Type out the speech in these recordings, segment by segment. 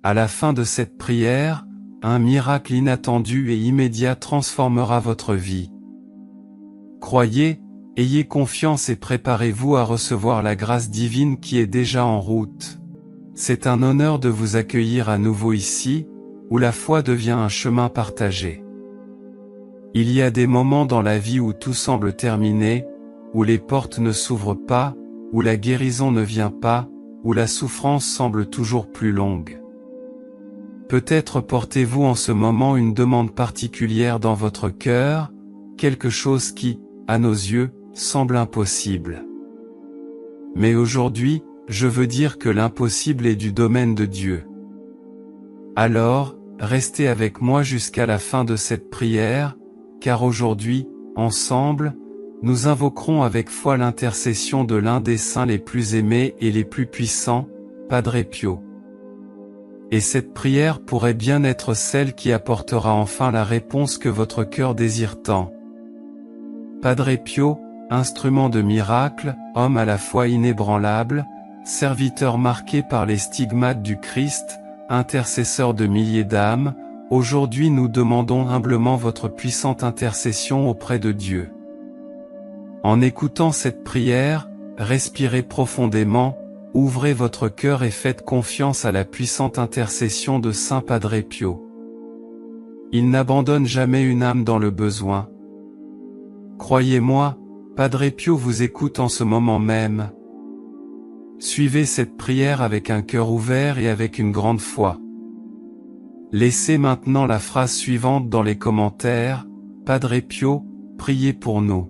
À la fin de cette prière, un miracle inattendu et immédiat transformera votre vie. Croyez, ayez confiance et préparez-vous à recevoir la grâce divine qui est déjà en route. C'est un honneur de vous accueillir à nouveau ici, où la foi devient un chemin partagé. Il y a des moments dans la vie où tout semble terminé, où les portes ne s'ouvrent pas, où la guérison ne vient pas, où la souffrance semble toujours plus longue. Peut-être portez-vous en ce moment une demande particulière dans votre cœur, quelque chose qui, à nos yeux, semble impossible. Mais aujourd'hui, je veux dire que l'impossible est du domaine de Dieu. Alors, restez avec moi jusqu'à la fin de cette prière, car aujourd'hui, ensemble, nous invoquerons avec foi l'intercession de l'un des saints les plus aimés et les plus puissants, Padre Pio. Et cette prière pourrait bien être celle qui apportera enfin la réponse que votre cœur désire tant. Padre Pio, instrument de miracle, homme à la foi inébranlable, serviteur marqué par les stigmates du Christ, intercesseur de milliers d'âmes, aujourd'hui nous demandons humblement votre puissante intercession auprès de Dieu. En écoutant cette prière, respirez profondément, ouvrez votre cœur et faites confiance à la puissante intercession de Saint Padre Pio. Il n'abandonne jamais une âme dans le besoin. Croyez-moi, Padre Pio vous écoute en ce moment même. Suivez cette prière avec un cœur ouvert et avec une grande foi. Laissez maintenant la phrase suivante dans les commentaires, Padre Pio, priez pour nous.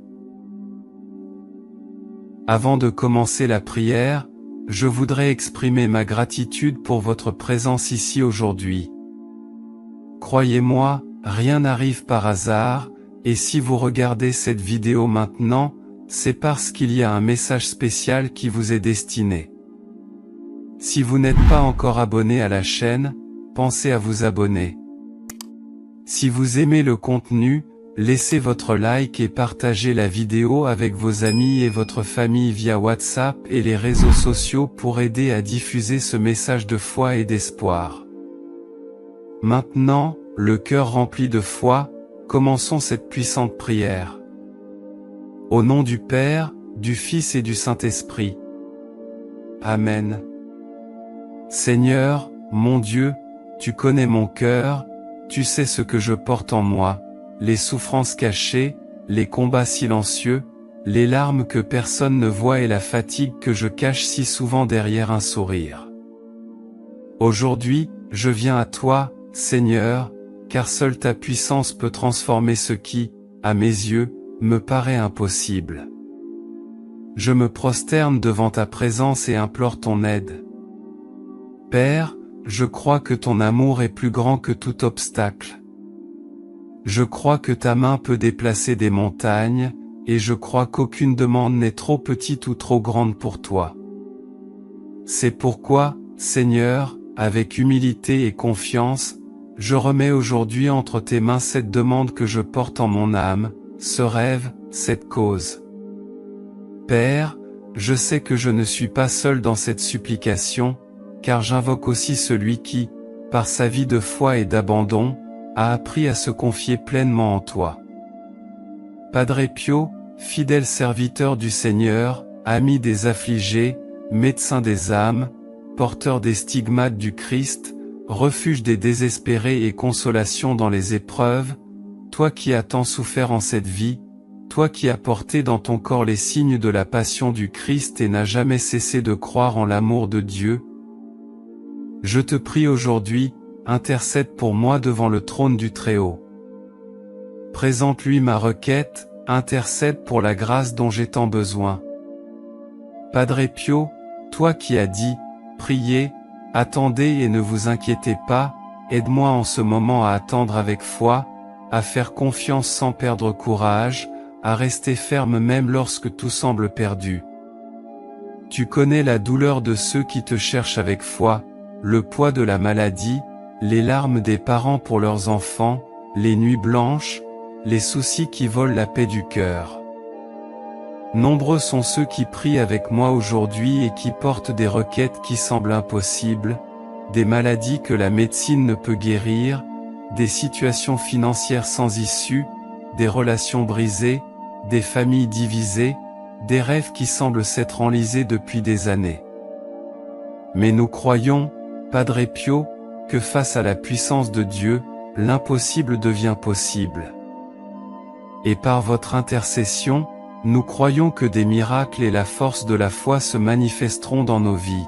Avant de commencer la prière, je voudrais exprimer ma gratitude pour votre présence ici aujourd'hui. Croyez-moi, rien n'arrive par hasard, et si vous regardez cette vidéo maintenant, c'est parce qu'il y a un message spécial qui vous est destiné. Si vous n'êtes pas encore abonné à la chaîne, pensez à vous abonner. Si vous aimez le contenu, laissez votre like et partagez la vidéo avec vos amis et votre famille via WhatsApp et les réseaux sociaux pour aider à diffuser ce message de foi et d'espoir. Maintenant, le cœur rempli de foi, commençons cette puissante prière. Au nom du Père, du Fils et du Saint-Esprit. Amen. Seigneur, mon Dieu, tu connais mon cœur, tu sais ce que je porte en moi, les souffrances cachées, les combats silencieux, les larmes que personne ne voit et la fatigue que je cache si souvent derrière un sourire. Aujourd'hui, je viens à toi, Seigneur, car seule ta puissance peut transformer ce qui, à mes yeux, me paraît impossible. Je me prosterne devant ta présence et implore ton aide. Père, je crois que ton amour est plus grand que tout obstacle. Je crois que ta main peut déplacer des montagnes, et je crois qu'aucune demande n'est trop petite ou trop grande pour toi. C'est pourquoi, Seigneur, avec humilité et confiance, je remets aujourd'hui entre tes mains cette demande que je porte en mon âme, ce rêve, cette cause. Père, je sais que je ne suis pas seul dans cette supplication, car j'invoque aussi celui qui, par sa vie de foi et d'abandon, a appris à se confier pleinement en toi. Padre Pio, fidèle serviteur du Seigneur, ami des affligés, médecin des âmes, porteur des stigmates du Christ, refuge des désespérés et consolation dans les épreuves, toi qui as tant souffert en cette vie, toi qui as porté dans ton corps les signes de la passion du Christ et n'as jamais cessé de croire en l'amour de Dieu, je te prie aujourd'hui, intercède pour moi devant le trône du Très-Haut. Présente-lui ma requête, intercède pour la grâce dont j'ai tant besoin. Padre Pio, toi qui as dit, priez, attendez et ne vous inquiétez pas, aide-moi en ce moment à attendre avec foi, à faire confiance sans perdre courage, à rester ferme même lorsque tout semble perdu. Tu connais la douleur de ceux qui te cherchent avec foi, le poids de la maladie, les larmes des parents pour leurs enfants, les nuits blanches, les soucis qui volent la paix du cœur. Nombreux sont ceux qui prient avec moi aujourd'hui et qui portent des requêtes qui semblent impossibles, des maladies que la médecine ne peut guérir, des situations financières sans issue, des relations brisées, des familles divisées, des rêves qui semblent s'être enlisés depuis des années. Mais nous croyons, Padre Pio, que face à la puissance de Dieu, l'impossible devient possible. Et par votre intercession, nous croyons que des miracles et la force de la foi se manifesteront dans nos vies.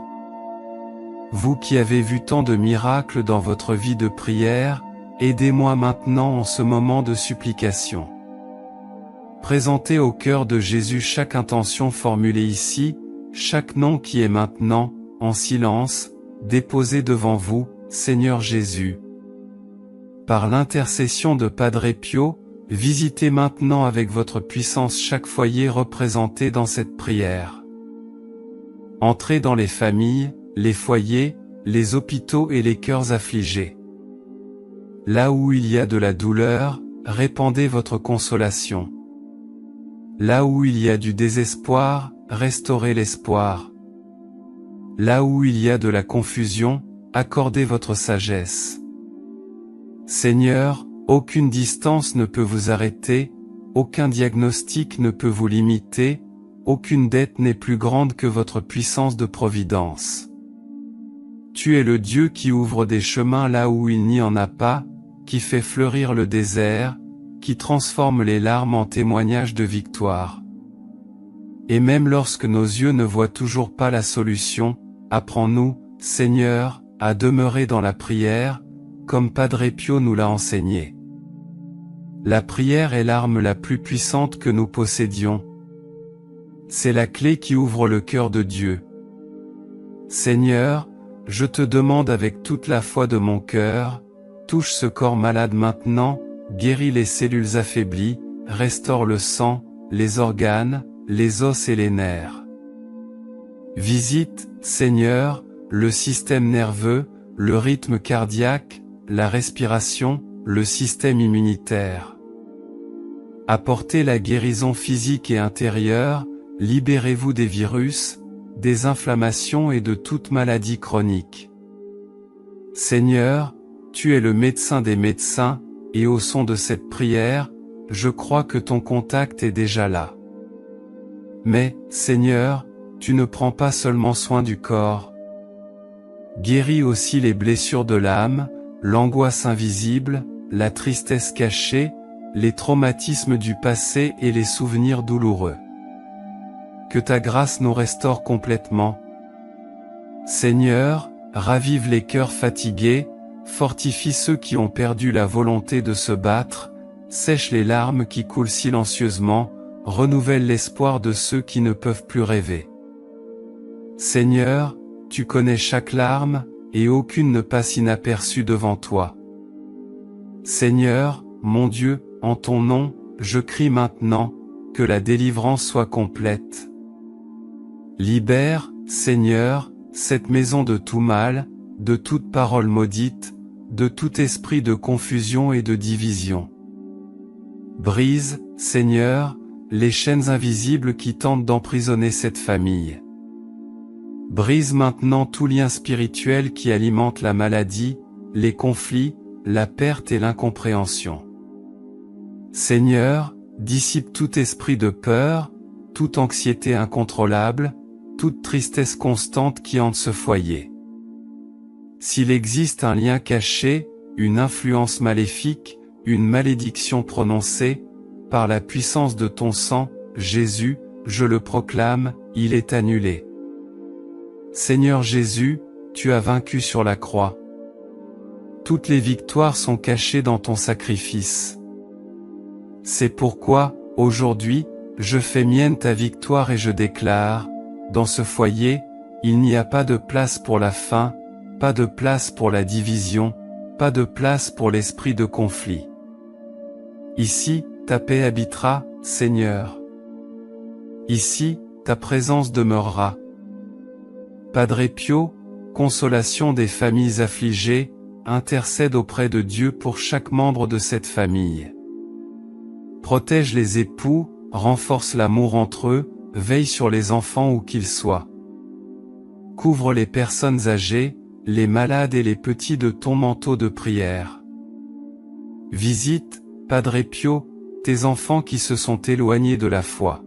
Vous qui avez vu tant de miracles dans votre vie de prière, aidez-moi maintenant en ce moment de supplication. Présentez au cœur de Jésus chaque intention formulée ici, chaque nom qui est maintenant, en silence, déposé devant vous, Seigneur Jésus. Par l'intercession de Padre Pio, visitez maintenant avec votre puissance chaque foyer représenté dans cette prière. Entrez dans les familles, les foyers, les hôpitaux et les cœurs affligés. Là où il y a de la douleur, répandez votre consolation. Là où il y a du désespoir, restaurez l'espoir. Là où il y a de la confusion, accordez votre sagesse. Seigneur, aucune distance ne peut vous arrêter, aucun diagnostic ne peut vous limiter, aucune dette n'est plus grande que votre puissance de providence. Tu es le Dieu qui ouvre des chemins là où il n'y en a pas, qui fait fleurir le désert, qui transforme les larmes en témoignages de victoire. Et même lorsque nos yeux ne voient toujours pas la solution, apprends-nous, Seigneur, à demeurer dans la prière, comme Padre Pio nous l'a enseigné. La prière est l'arme la plus puissante que nous possédions. C'est la clé qui ouvre le cœur de Dieu. Seigneur, je te demande avec toute la foi de mon cœur, touche ce corps malade maintenant, guéris les cellules affaiblies, restaure le sang, les organes, les os et les nerfs. Visite, Seigneur, le système nerveux, le rythme cardiaque, la respiration, le système immunitaire. Apportez la guérison physique et intérieure, libérez-vous des virus, des inflammations et de toute maladie chronique. Seigneur, tu es le médecin des médecins, et au son de cette prière, je crois que ton contact est déjà là. Mais, Seigneur, tu ne prends pas seulement soin du corps. Guéris aussi les blessures de l'âme, l'angoisse invisible, la tristesse cachée, les traumatismes du passé et les souvenirs douloureux. Que ta grâce nous restaure complètement. Seigneur, ravive les cœurs fatigués, fortifie ceux qui ont perdu la volonté de se battre, sèche les larmes qui coulent silencieusement, renouvelle l'espoir de ceux qui ne peuvent plus rêver. Seigneur, tu connais chaque larme, et aucune ne passe inaperçue devant toi. Seigneur, mon Dieu, en ton nom, je crie maintenant, que la délivrance soit complète. Libère, Seigneur, cette maison de tout mal, de toute parole maudite, de tout esprit de confusion et de division. Brise, Seigneur, les chaînes invisibles qui tentent d'emprisonner cette famille. Brise maintenant tout lien spirituel qui alimente la maladie, les conflits, la perte et l'incompréhension. Seigneur, dissipe tout esprit de peur, toute anxiété incontrôlable, toute tristesse constante qui hante ce foyer. S'il existe un lien caché, une influence maléfique, une malédiction prononcée, par la puissance de ton sang, Jésus, je le proclame, il est annulé. Seigneur Jésus, tu as vaincu sur la croix. Toutes les victoires sont cachées dans ton sacrifice. C'est pourquoi, aujourd'hui, je fais mienne ta victoire et je déclare, dans ce foyer, il n'y a pas de place pour la faim, pas de place pour la division, pas de place pour l'esprit de conflit. Ici, ta paix habitera, Seigneur. Ici, ta présence demeurera. Padre Pio, consolation des familles affligées, intercède auprès de Dieu pour chaque membre de cette famille. Protège les époux, renforce l'amour entre eux, veille sur les enfants où qu'ils soient. Couvre les personnes âgées, les malades et les petits de ton manteau de prière. Visite, Padre Pio, tes enfants qui se sont éloignés de la foi.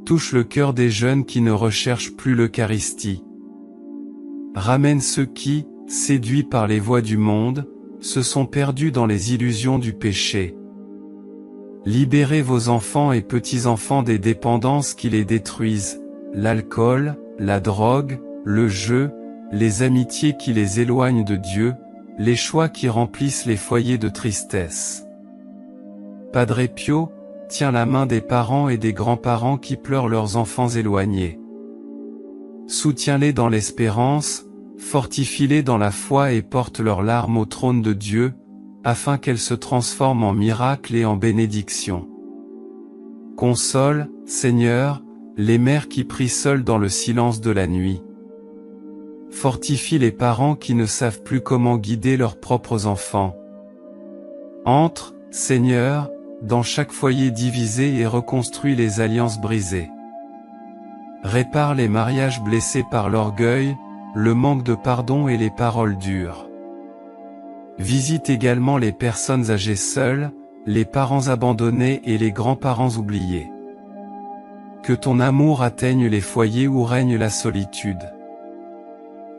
Touche le cœur des jeunes qui ne recherchent plus l'Eucharistie. Ramène ceux qui, séduits par les voies du monde, se sont perdus dans les illusions du péché. Libérez vos enfants et petits-enfants des dépendances qui les détruisent, l'alcool, la drogue, le jeu, les amitiés qui les éloignent de Dieu, les choix qui remplissent les foyers de tristesse. Padre Pio, tiens la main des parents et des grands-parents qui pleurent leurs enfants éloignés. Soutiens-les dans l'espérance, fortifie-les dans la foi et porte leurs larmes au trône de Dieu, afin qu'elles se transforment en miracles et en bénédictions. Console, Seigneur, les mères qui prient seules dans le silence de la nuit. Fortifie les parents qui ne savent plus comment guider leurs propres enfants. Entre, Seigneur, dans chaque foyer divisé et reconstruis les alliances brisées. Répare les mariages blessés par l'orgueil, le manque de pardon et les paroles dures. Visite également les personnes âgées seules, les parents abandonnés et les grands-parents oubliés. Que ton amour atteigne les foyers où règne la solitude.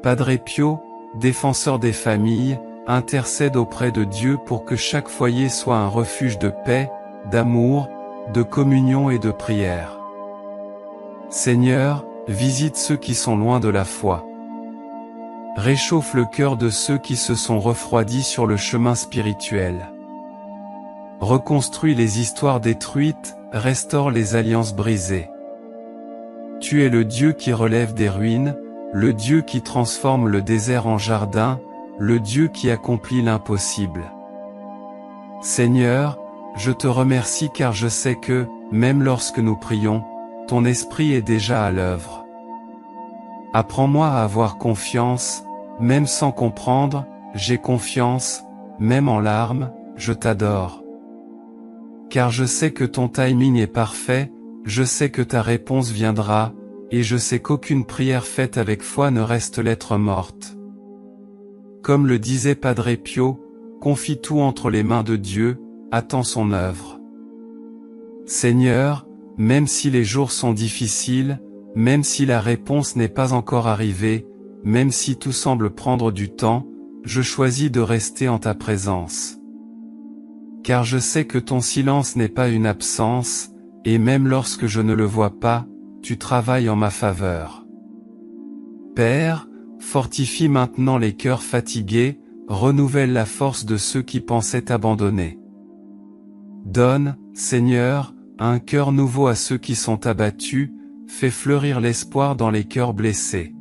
Padre Pio, défenseur des familles, intercède auprès de Dieu pour que chaque foyer soit un refuge de paix, d'amour, de communion et de prière. Seigneur, visite ceux qui sont loin de la foi. Réchauffe le cœur de ceux qui se sont refroidis sur le chemin spirituel. Reconstruis les histoires détruites, restaure les alliances brisées. Tu es le Dieu qui relève des ruines, le Dieu qui transforme le désert en jardin, le Dieu qui accomplit l'impossible. Seigneur, je te remercie car je sais que, même lorsque nous prions, ton esprit est déjà à l'œuvre. Apprends-moi à avoir confiance, même sans comprendre, j'ai confiance, même en larmes, je t'adore. Car je sais que ton timing est parfait, je sais que ta réponse viendra, et je sais qu'aucune prière faite avec foi ne reste lettre morte. Comme le disait Padre Pio, confie tout entre les mains de Dieu, attends son œuvre. Seigneur, même si les jours sont difficiles, même si la réponse n'est pas encore arrivée, même si tout semble prendre du temps, je choisis de rester en ta présence. Car je sais que ton silence n'est pas une absence, et même lorsque je ne le vois pas, tu travailles en ma faveur. Père, fortifie maintenant les cœurs fatigués, renouvelle la force de ceux qui pensaient abandonner. Donne, Seigneur, un cœur nouveau à ceux qui sont abattus, fais fleurir l'espoir dans les cœurs blessés.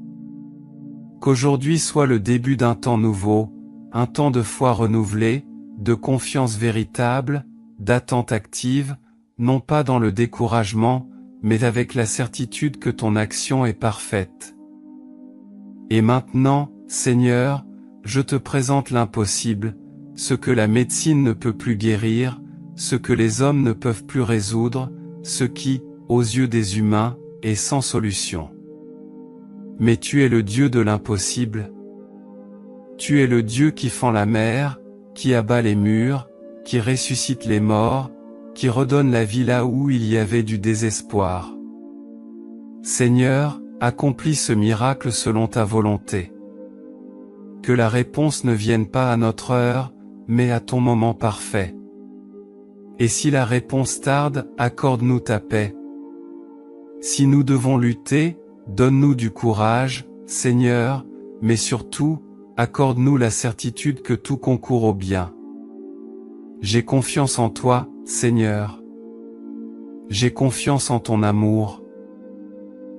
Qu'aujourd'hui soit le début d'un temps nouveau, un temps de foi renouvelée, de confiance véritable, d'attente active, non pas dans le découragement, mais avec la certitude que ton action est parfaite. Et maintenant, Seigneur, je te présente l'impossible, ce que la médecine ne peut plus guérir, ce que les hommes ne peuvent plus résoudre, ce qui, aux yeux des humains, est sans solution. Mais tu es le Dieu de l'impossible. Tu es le Dieu qui fend la mer, qui abat les murs, qui ressuscite les morts, qui redonne la vie là où il y avait du désespoir. Seigneur, accomplis ce miracle selon ta volonté. Que la réponse ne vienne pas à notre heure, mais à ton moment parfait. Et si la réponse tarde, accorde-nous ta paix. Si nous devons lutter, donne-nous du courage, Seigneur, mais surtout, accorde-nous la certitude que tout concourt au bien. J'ai confiance en toi, Seigneur. J'ai confiance en ton amour.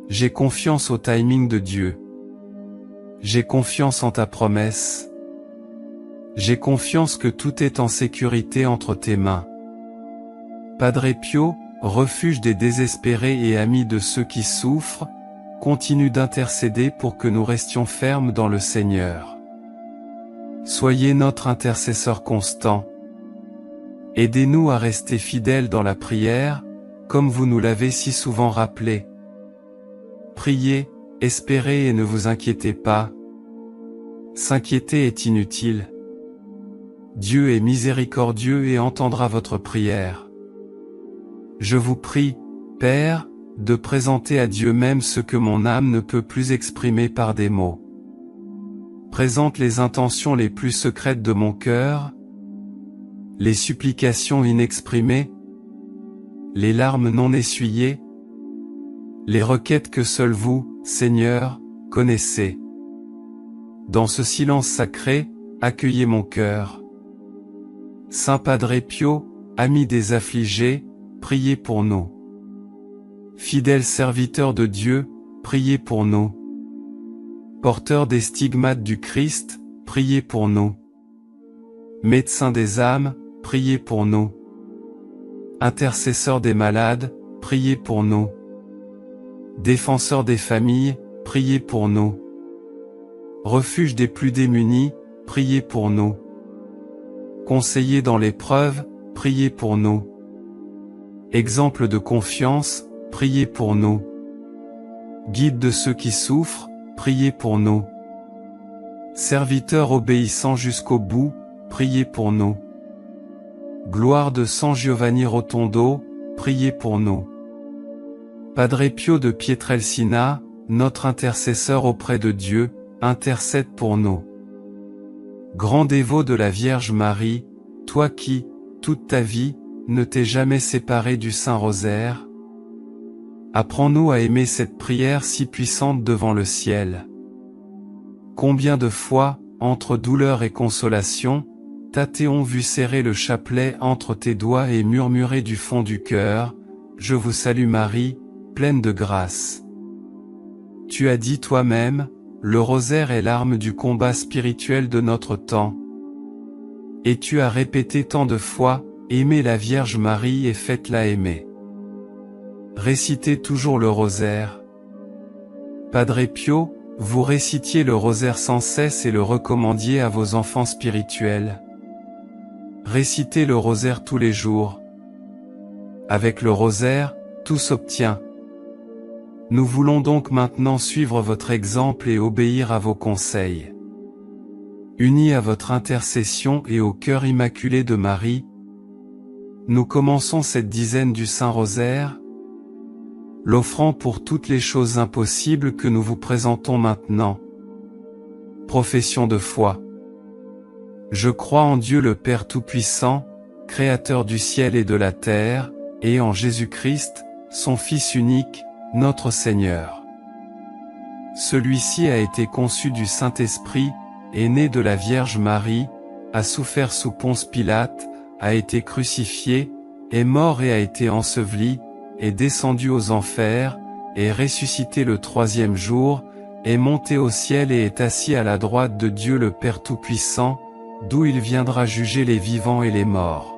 J'ai confiance au timing de Dieu. J'ai confiance en ta promesse. J'ai confiance que tout est en sécurité entre tes mains. Padre Pio, refuge des désespérés et ami de ceux qui souffrent, continue d'intercéder pour que nous restions fermes dans le Seigneur. Soyez notre intercesseur constant. Aidez-nous à rester fidèles dans la prière, comme vous nous l'avez si souvent rappelé. Priez, espérez et ne vous inquiétez pas. s'inquiéter est inutile. Dieu est miséricordieux et entendra votre prière. Je vous prie, Père, de présenter à Dieu même ce que mon âme ne peut plus exprimer par des mots. Présente les intentions les plus secrètes de mon cœur, les supplications inexprimées, les larmes non essuyées, les requêtes que seul vous, Seigneur, connaissez. Dans ce silence sacré, accueillez mon cœur. Saint Padre Pio, ami des affligés, priez pour nous. Fidèles serviteurs de Dieu, priez pour nous. Porteurs des stigmates du Christ, priez pour nous. Médecins des âmes, priez pour nous. Intercesseurs des malades, priez pour nous. Défenseurs des familles, priez pour nous. Refuge des plus démunis, priez pour nous. Conseillers dans l'épreuve, priez pour nous. Exemple de confiance, priez pour nous. Guide de ceux qui souffrent, priez pour nous. Serviteurs obéissants jusqu'au bout, priez pour nous. Gloire de San Giovanni Rotondo, priez pour nous. Padre Pio de Pietrelcina, notre intercesseur auprès de Dieu, intercède pour nous. Grand dévot de la Vierge Marie, toi qui, toute ta vie, ne t'es jamais séparé du Saint-Rosaire, apprends-nous à aimer cette prière si puissante devant le ciel. Combien de fois, entre douleur et consolation, t'as-t-on vu serrer le chapelet entre tes doigts et murmurer du fond du cœur, « Je vous salue Marie, pleine de grâce ». Tu as dit toi-même, le rosaire est l'arme du combat spirituel de notre temps. Et tu as répété tant de fois, aimez la Vierge Marie et faites-la aimer. Récitez toujours le rosaire. Padre Pio, vous récitiez le rosaire sans cesse et le recommandiez à vos enfants spirituels. Récitez le rosaire tous les jours. Avec le rosaire, tout s'obtient. Nous voulons donc maintenant suivre votre exemple et obéir à vos conseils. Unis à votre intercession et au cœur immaculé de Marie, nous commençons cette dizaine du Saint-Rosaire, l'offrant pour toutes les choses impossibles que nous vous présentons maintenant. Profession de foi. Je crois en Dieu le Père Tout-Puissant, Créateur du ciel et de la terre, et en Jésus-Christ, son Fils unique, notre Seigneur. Celui-ci a été conçu du Saint-Esprit, est né de la Vierge Marie, a souffert sous Ponce Pilate, a été crucifié, est mort et a été enseveli, est descendu aux enfers, est ressuscité le troisième jour, est monté au ciel et est assis à la droite de Dieu le Père Tout-Puissant, d'où il viendra juger les vivants et les morts.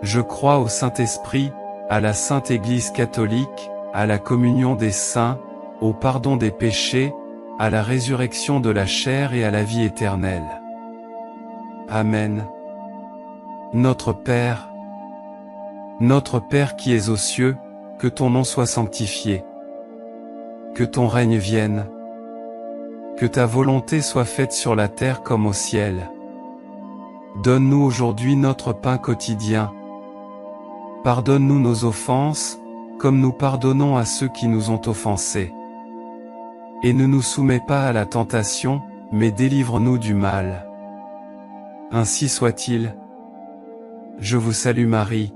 Je crois au Saint-Esprit, à la Sainte Église catholique, à la communion des saints, au pardon des péchés, à la résurrection de la chair et à la vie éternelle. Amen. Notre Père qui es aux cieux, que ton nom soit sanctifié. Que ton règne vienne. Que ta volonté soit faite sur la terre comme au ciel. Donne-nous aujourd'hui notre pain quotidien. Pardonne-nous nos offenses, comme nous pardonnons à ceux qui nous ont offensés. Et ne nous soumets pas à la tentation, mais délivre-nous du mal. Ainsi soit-il. Je vous salue Marie.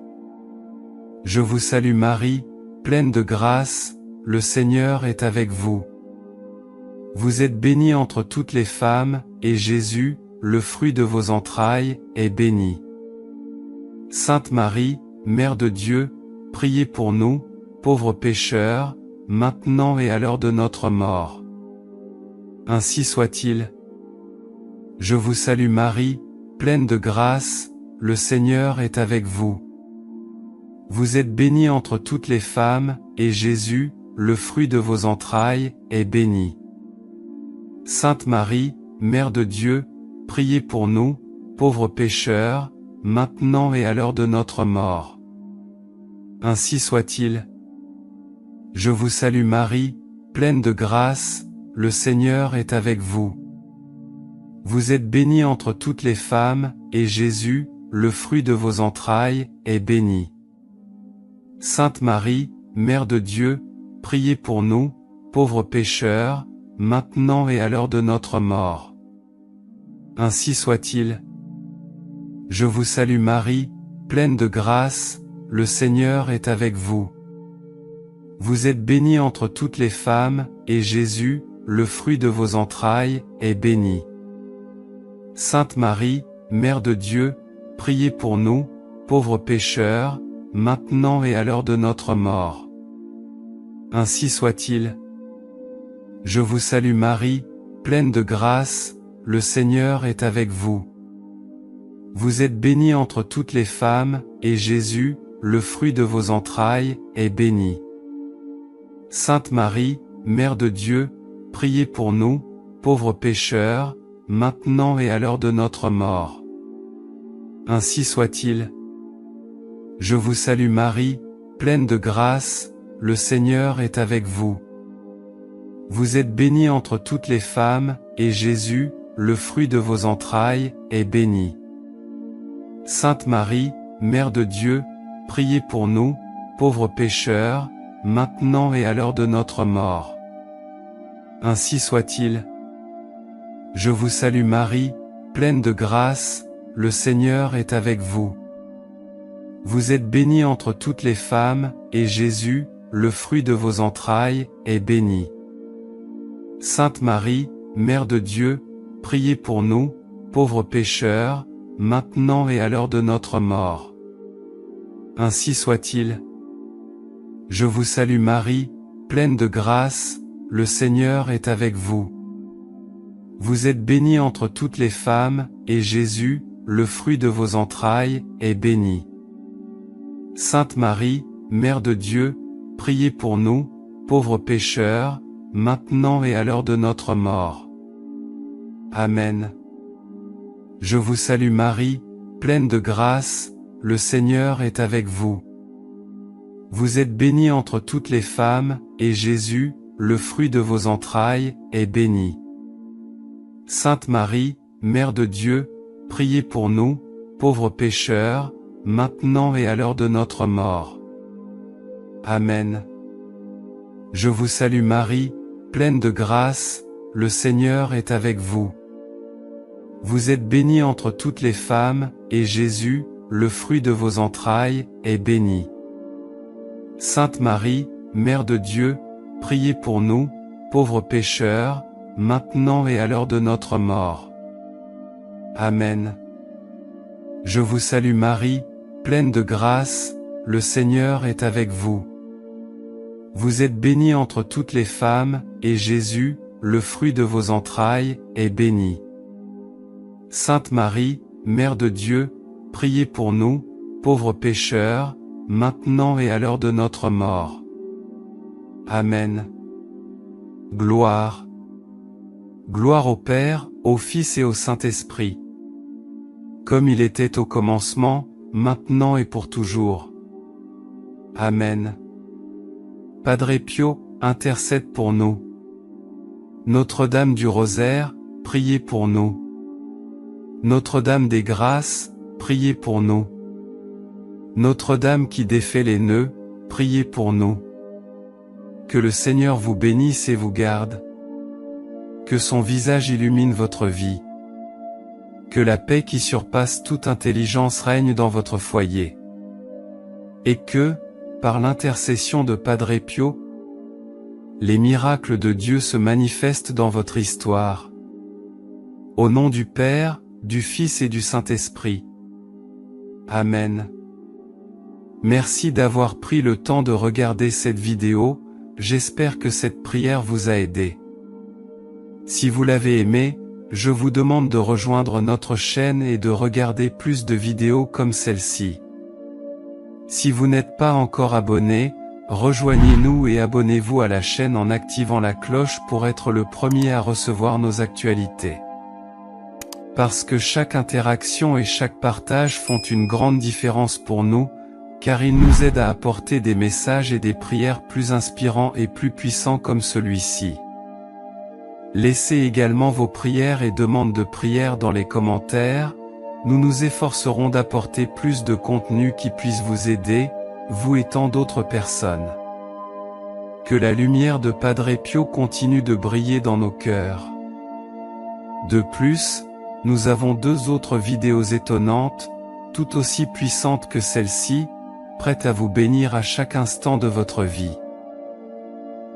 Je vous salue Marie, pleine de grâce, le Seigneur est avec vous. Vous êtes bénie entre toutes les femmes, et Jésus, le fruit de vos entrailles, est béni. Sainte Marie, Mère de Dieu, priez pour nous, pauvres pécheurs, maintenant et à l'heure de notre mort. Ainsi soit-il. Je vous salue Marie, pleine de grâce, le Seigneur est avec vous. Vous êtes bénie entre toutes les femmes, et Jésus, le fruit de vos entrailles, est béni. Sainte Marie, Mère de Dieu, priez pour nous, pauvres pécheurs, maintenant et à l'heure de notre mort. Ainsi soit-il. Je vous salue Marie, pleine de grâce, le Seigneur est avec vous. Vous êtes bénie entre toutes les femmes, et Jésus, le fruit de vos entrailles, est béni. Sainte Marie, Mère de Dieu, priez pour nous, pauvres pécheurs, maintenant et à l'heure de notre mort. Ainsi soit-il. Je vous salue Marie, pleine de grâce, le Seigneur est avec vous. Vous êtes bénie entre toutes les femmes, et Jésus, le fruit de vos entrailles, est béni. Sainte Marie, Mère de Dieu, priez pour nous, pauvres pécheurs, maintenant et à l'heure de notre mort. Ainsi soit-il. Je vous salue Marie, pleine de grâce, le Seigneur est avec vous. Vous êtes bénie entre toutes les femmes, et Jésus, le fruit de vos entrailles, est béni. Sainte Marie, Mère de Dieu, priez pour nous, pauvres pécheurs, maintenant et à l'heure de notre mort. Ainsi soit-il. Je vous salue Marie, pleine de grâce, le Seigneur est avec vous. Vous êtes bénie entre toutes les femmes, et Jésus, le fruit de vos entrailles, est béni. Sainte Marie, Mère de Dieu, priez pour nous, pauvres pécheurs, maintenant et à l'heure de notre mort. Ainsi soit-il. Je vous salue Marie, pleine de grâce, le Seigneur est avec vous. Vous êtes bénie entre toutes les femmes, et Jésus, le fruit de vos entrailles, est béni. Sainte Marie, Mère de Dieu, priez pour nous, pauvres pécheurs, maintenant et à l'heure de notre mort. Ainsi soit-il. Je vous salue Marie, pleine de grâce, le Seigneur est avec vous. Vous êtes bénie entre toutes les femmes, et Jésus, le fruit de vos entrailles, est béni. Sainte Marie, Mère de Dieu, priez pour nous, pauvres pécheurs, maintenant et à l'heure de notre mort. Amen. Je vous salue Marie, pleine de grâce, le Seigneur est avec vous. Vous êtes bénie entre toutes les femmes, et Jésus, le fruit de vos entrailles, est béni. Sainte Marie, Mère de Dieu, priez pour nous, pauvres pécheurs, maintenant et à l'heure de notre mort. Amen. Je vous salue Marie, pleine de grâce, le Seigneur est avec vous. Vous êtes bénie entre toutes les femmes, et Jésus, le fruit de vos entrailles, est béni. Sainte Marie, Mère de Dieu, priez pour nous, pauvres pécheurs, maintenant et à l'heure de notre mort. Amen. Je vous salue Marie, pleine de grâce, le Seigneur est avec vous. Vous êtes bénie entre toutes les femmes, et Jésus, le fruit de vos entrailles, est béni. Sainte Marie, Mère de Dieu, priez pour nous, pauvres pécheurs, maintenant et à l'heure de notre mort. Amen. Gloire. Gloire au Père, au Fils et au Saint-Esprit. Comme il était au commencement, maintenant et pour toujours. Amen. Padre Pio, intercède pour nous. Notre-Dame du Rosaire, priez pour nous. Notre-Dame des Grâces, priez pour nous. Notre-Dame qui défait les nœuds, priez pour nous. Que le Seigneur vous bénisse et vous garde. Que son visage illumine votre vie. Que la paix qui surpasse toute intelligence règne dans votre foyer. Et que, par l'intercession de Padre Pio, les miracles de Dieu se manifestent dans votre histoire. Au nom du Père, du Fils et du Saint-Esprit. Amen. Merci d'avoir pris le temps de regarder cette vidéo, j'espère que cette prière vous a aidé. Si vous l'avez aimé, je vous demande de rejoindre notre chaîne et de regarder plus de vidéos comme celle-ci. Si vous n'êtes pas encore abonné, rejoignez-nous et abonnez-vous à la chaîne en activant la cloche pour être le premier à recevoir nos actualités. Parce que chaque interaction et chaque partage font une grande différence pour nous, car ils nous aident à apporter des messages et des prières plus inspirants et plus puissants comme celui-ci. Laissez également vos prières et demandes de prière dans les commentaires, nous nous efforcerons d'apporter plus de contenu qui puisse vous aider, vous et tant d'autres personnes. Que la lumière de Padre Pio continue de briller dans nos cœurs. De plus, nous avons 2 autres vidéos étonnantes, tout aussi puissantes que celle-ci, prêtes à vous bénir à chaque instant de votre vie.